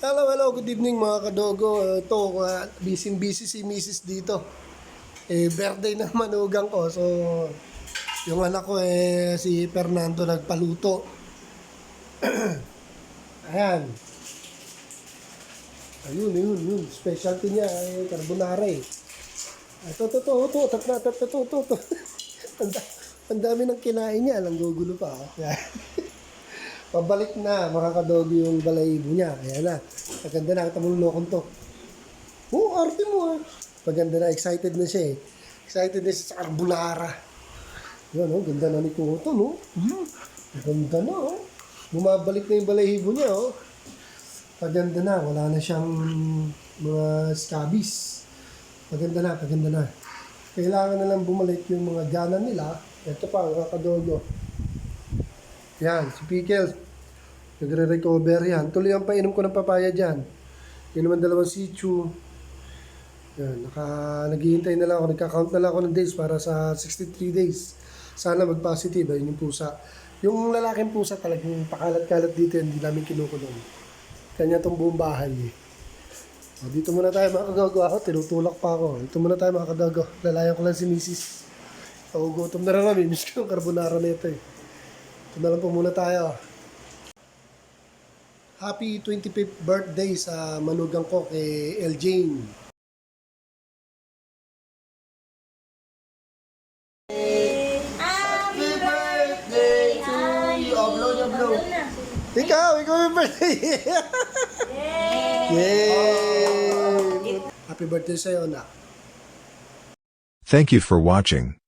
Hello, hello, good evening mga kadogo. Ito, busy si Mrs. dito. Birthday na manugang ko. So, yung anak ko si Fernando nagpaluto. Ayan. Ayun. Specialty niya, carbonara eh. Ito. Ang dami ng kinain niya. Alang gugulo pa. Pabalik na, mga kadogo yung balayibo niya. Ayan na. Maganda na, kita mo lokon to. Arte mo ah. Maganda na, excited na siya eh. Excited na siya sa carbonara. Yan oh, ganda na ni Kuto, no? Ganda na oh. Bumabalik na yung balayibo niya oh. Paganda na, wala na siyang mga scabies. Paganda na. Kailangan na lang bumalik yung mga gana nila. Ito pa, mga kadogo. Yan, si Pickles. Nagre-recover yan. Tuloy ang painom ko ng papaya dyan. Yan naman 2 situ. Yan, naghihintay na lang ako. Nagka-count na lang ako ng days para sa 63 days. Sana mag-positive. Ayun yung pusa. Yung lalaking pusa talagang pakalat-kalat dito. Hindi namin kinukulong. Kanya itong buong bahay. O, dito muna tayo mga kagago. Ako, tinutulak pa ako. Dito muna tayo mga kagago. Lalayan ko lang si Mrs. Gutom na rin kami. Miss ko yung carbonara nito eh. Ito na lang po muna tayo. Happy 25th birthday sa manugang ko kay Eljane. Happy birthday to you. Blow. Ikaw yung birthday. Yay! Happy birthday sa'yo, anak. Thank you for watching.